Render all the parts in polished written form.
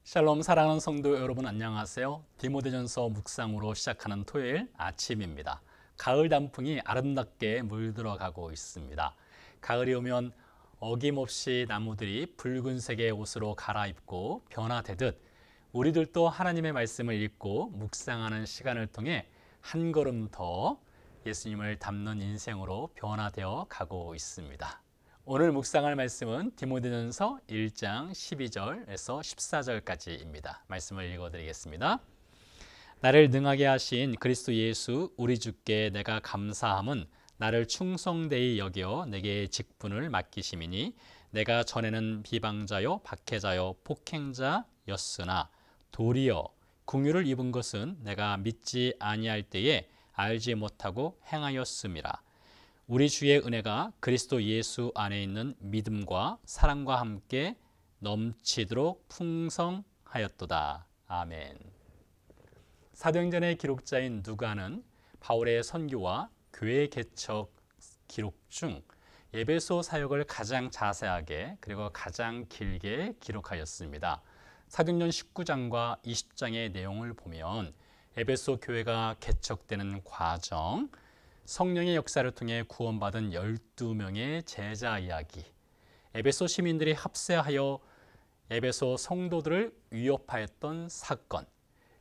샬롬 사랑하는 성도 여러분 안녕하세요. 디모데전서 묵상으로 시작하는 토요일 아침입니다. 가을 단풍이 아름답게 물들어가고 있습니다. 가을이 오면 어김없이 나무들이 붉은색의 옷으로 갈아입고 변화되듯 우리들도 하나님의 말씀을 읽고 묵상하는 시간을 통해 한 걸음 더 예수님을 닮는 인생으로 변화되어 가고 있습니다. 오늘 묵상할 말씀은 디모데전서 1장 12절에서 14절까지입니다. 말씀을 읽어드리겠습니다. 나를 능하게 하신 그리스도 예수 우리 주께 내가 감사함은 나를 충성되이 여겨 내게 직분을 맡기심이니 내가 전에는 비방자요 박해자요 폭행자였으나 도리어 긍휼을 입은 것은 내가 믿지 아니할 때에 알지 못하고 행하였음이라. 우리 주의 은혜가 그리스도 예수 안에 있는 믿음과 사랑과 함께 넘치도록 풍성하였도다. 아멘. 사도행전의 기록자인 누가는 바울의 선교와 교회 개척 기록 중 에베소 사역을 가장 자세하게 그리고 가장 길게 기록하였습니다. 사도행전 19장과 20장의 내용을 보면 에베소 교회가 개척되는 과정, 성령의 역사를 통해 구원받은 12명의 제자 이야기, 에베소 시민들이 합세하여 에베소 성도들을 위협하였던 사건,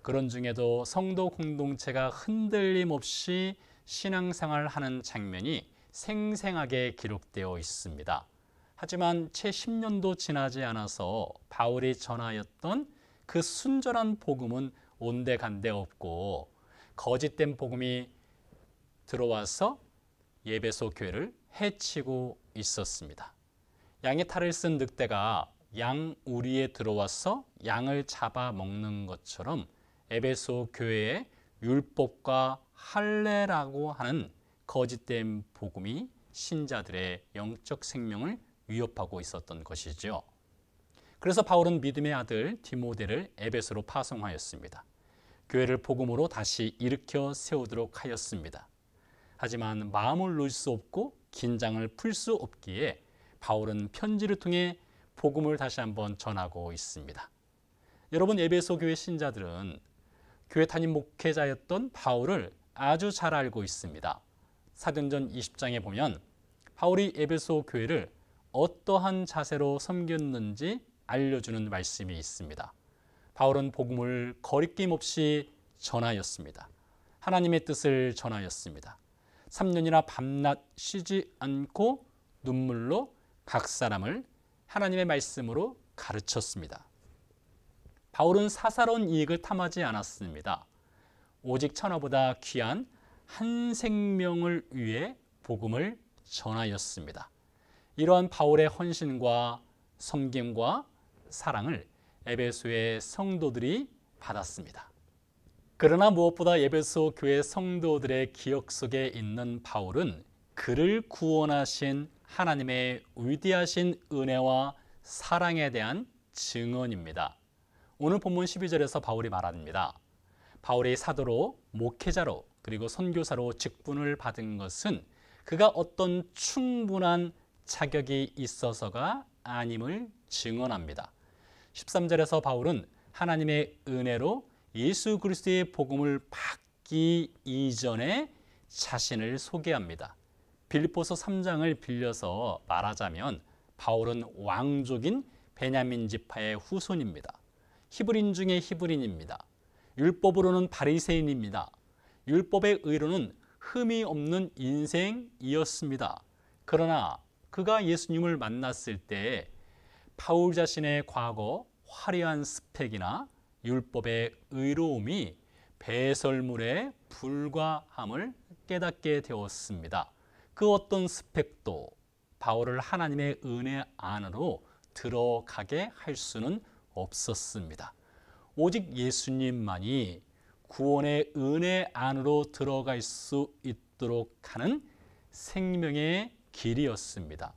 그런 중에도 성도 공동체가 흔들림 없이 신앙생활을 하는 장면이 생생하게 기록되어 있습니다. 하지만 채 10년도 지나지 않아서 바울이 전하였던 그 순전한 복음은 온데간데 없고 거짓된 복음이 들어와서 에베소 교회를 해치고 있었습니다. 양의 탈을 쓴 늑대가 양 우리에 들어와서 양을 잡아먹는 것처럼 에베소 교회의 율법과 할례라고 하는 거짓된 복음이 신자들의 영적 생명을 위협하고 있었던 것이죠. 그래서 바울은 믿음의 아들 디모데를 에베소로 파송하였습니다. 교회를 복음으로 다시 일으켜 세우도록 하였습니다. 하지만 마음을 놓을 수 없고 긴장을 풀 수 없기에 바울은 편지를 통해 복음을 다시 한번 전하고 있습니다. 여러분, 에베소 교회 신자들은 교회 담임 목회자였던 바울을 아주 잘 알고 있습니다. 사도행전 20장에 보면 바울이 에베소 교회를 어떠한 자세로 섬겼는지 알려주는 말씀이 있습니다. 바울은 복음을 거리낌 없이 전하였습니다. 하나님의 뜻을 전하였습니다. 3년이나 밤낮 쉬지 않고 눈물로 각 사람을 하나님의 말씀으로 가르쳤습니다. 바울은 사사로운 이익을 탐하지 않았습니다. 오직 천하보다 귀한 한 생명을 위해 복음을 전하였습니다. 이러한 바울의 헌신과 섬김과 사랑을 에베소의 성도들이 받았습니다. 그러나 무엇보다 에베소 교회 성도들의 기억 속에 있는 바울은 그를 구원하신 하나님의 위대하신 은혜와 사랑에 대한 증언입니다. 오늘 본문 12절에서 바울이 말합니다. 바울이 사도로, 목회자로, 그리고 선교사로 직분을 받은 것은 그가 어떤 충분한 자격이 있어서가 아님을 증언합니다. 13절에서 바울은 하나님의 은혜로 예수 그리스도의 복음을 받기 이전에 자신을 소개합니다. 빌립보서 3장을 빌려서 말하자면 바울은 왕족인 베냐민 지파의 후손입니다. 히브리인 중에 히브리인입니다. 율법으로는 바리새인입니다. 율법의 의로는 흠이 없는 인생이었습니다. 그러나 그가 예수님을 만났을 때 바울 자신의 과거 화려한 스펙이나 율법의 의로움이 배설물에 불과함을 깨닫게 되었습니다. 그 어떤 스펙도 바울을 하나님의 은혜 안으로 들어가게 할 수는 없었습니다. 오직 예수님만이 구원의 은혜 안으로 들어갈 수 있도록 하는 생명의 길이었습니다.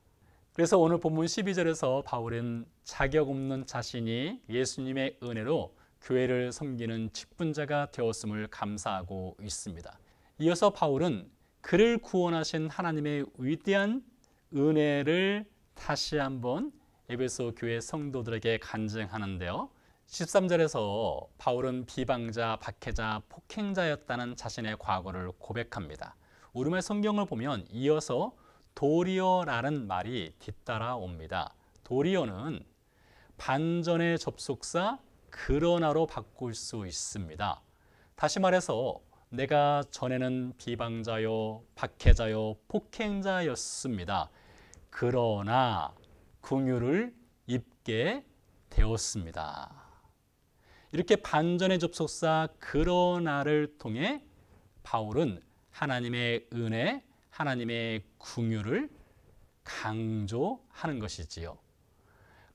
그래서 오늘 본문 12절에서 바울은 자격 없는 자신이 예수님의 은혜로 교회를 섬기는 직분자가 되었음을 감사하고 있습니다. 이어서 바울은 그를 구원하신 하나님의 위대한 은혜를 다시 한번 에베소 교회 성도들에게 간증하는데요. 13절에서 바울은 비방자, 박해자, 폭행자였다는 자신의 과거를 고백합니다. 우리말 성경을 보면 이어서 도리어라는 말이 뒤따라옵니다. 도리어는 반전의 접속사 그러나로 바꿀 수 있습니다. 다시 말해서 내가 전에는 비방자요, 박해자요, 폭행자였습니다. 그러나 긍휼을 입게 되었습니다. 이렇게 반전의 접속사 그러나를 통해 바울은 하나님의 은혜, 하나님의 긍휼을 강조하는 것이지요.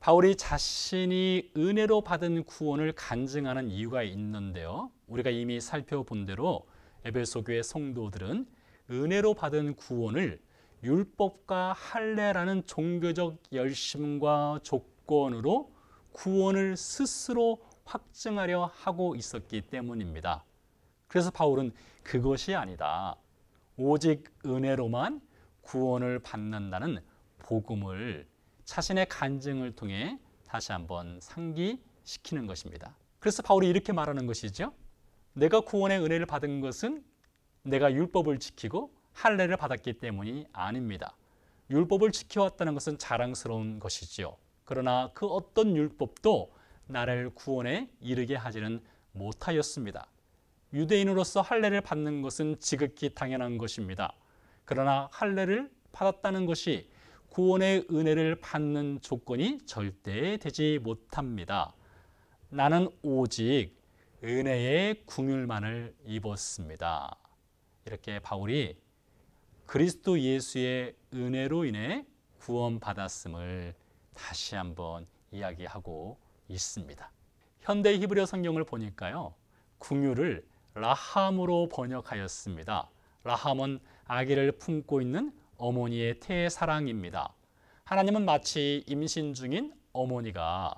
바울이 자신이 은혜로 받은 구원을 간증하는 이유가 있는데요. 우리가 이미 살펴본 대로 에베소 교회 성도들은 은혜로 받은 구원을 율법과 할례라는 종교적 열심과 조건으로 구원을 스스로 확증하려 하고 있었기 때문입니다. 그래서 바울은 그것이 아니다. 오직 은혜로만 구원을 받는다는 복음을 자신의 간증을 통해 다시 한번 상기시키는 것입니다. 그래서 바울이 이렇게 말하는 것이죠. 내가 구원의 은혜를 받은 것은 내가 율법을 지키고 할례를 받았기 때문이 아닙니다. 율법을 지켜왔다는 것은 자랑스러운 것이지요. 그러나 그 어떤 율법도 나를 구원에 이르게 하지는 못하였습니다. 유대인으로서 할례를 받는 것은 지극히 당연한 것입니다. 그러나 할례를 받았다는 것이 구원의 은혜를 받는 조건이 절대 되지 못합니다. 나는 오직 은혜의 긍휼만을 입었습니다. 이렇게 바울이 그리스도 예수의 은혜로 인해 구원받았음을 다시 한번 이야기하고 있습니다. 현대 히브리어 성경을 보니까요, 긍휼을 라함으로 번역하였습니다. 라함은 아기를 품고 있는 어머니의 태사랑입니다. 하나님은 마치 임신 중인 어머니가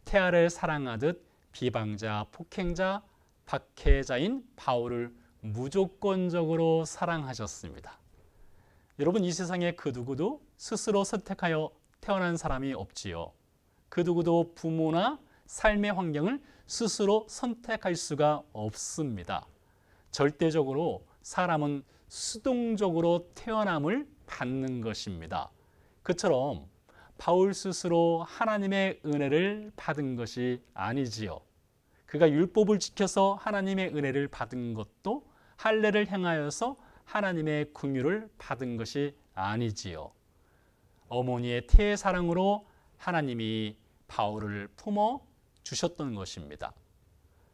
태아를 사랑하듯 비방자, 폭행자, 박해자인 바울을 무조건적으로 사랑하셨습니다. 여러분, 이 세상에 그 누구도 스스로 선택하여 태어난 사람이 없지요. 그 누구도 부모나 삶의 환경을 스스로 선택할 수가 없습니다. 절대적으로 사람은 수동적으로 태어남을 받는 것입니다. 그처럼 바울 스스로 하나님의 은혜를 받은 것이 아니지요. 그가 율법을 지켜서 하나님의 은혜를 받은 것도 할례를 행하여서 하나님의 긍휼을 받은 것이 아니지요. 어머니의 태의 사랑으로 하나님이 바울을 품어 주셨던 것입니다.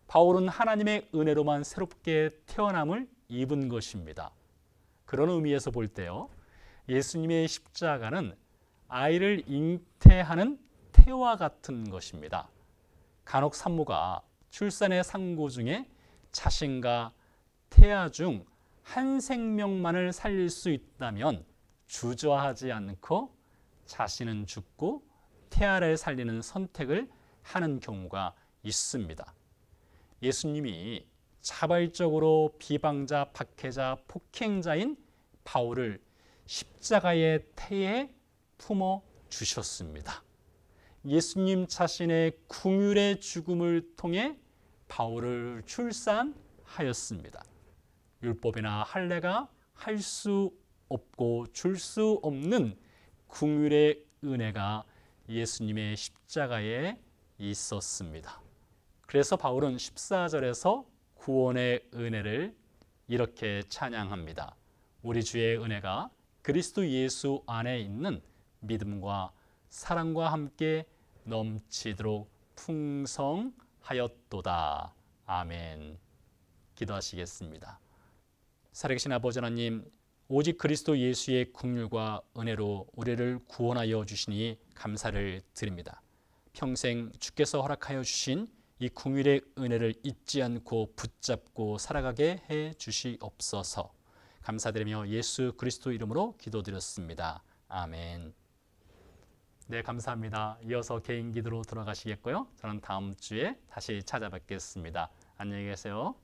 바울은 하나님의 은혜로만 새롭게 태어남을 입은 것입니다. 그런 의미에서 볼 때요, 예수님의 십자가는 아이를 잉태하는 태와 같은 것입니다. 간혹 산모가 출산의 상고 중에 자신과 태아 중 한 생명만을 살릴 수 있다면 주저하지 않고 자신은 죽고 태아를 살리는 선택을 하는 경우가 있습니다. 예수님이 자발적으로 비방자, 박해자, 폭행자인 바울을 십자가의 태에 품어 주셨습니다. 예수님 자신의 긍휼의 죽음을 통해 바울을 출산하였습니다. 율법이나 할례가 할 수 없고 줄 수 없는 긍휼의 은혜가 예수님의 십자가에 있었습니다. 그래서 바울은 14절에서 구원의 은혜를 이렇게 찬양합니다. 우리 주의 은혜가 그리스도 예수 안에 있는 믿음과 사랑과 함께 넘치도록 풍성하였도다. 아멘. 기도하시겠습니다. 살아계신 아버지 하나님, 오직 그리스도 예수의 긍휼과 은혜로 우리를 구원하여 주시니 감사를 드립니다. 평생 주께서 허락하여 주신 이 긍휼의 은혜를 잊지 않고 붙잡고 살아가게 해 주시옵소서. 감사드리며 예수 그리스도 이름으로 기도드렸습니다. 아멘. 네, 감사합니다. 이어서 개인 기도로 돌아가시겠고요. 저는 다음 주에 다시 찾아뵙겠습니다. 안녕히 계세요.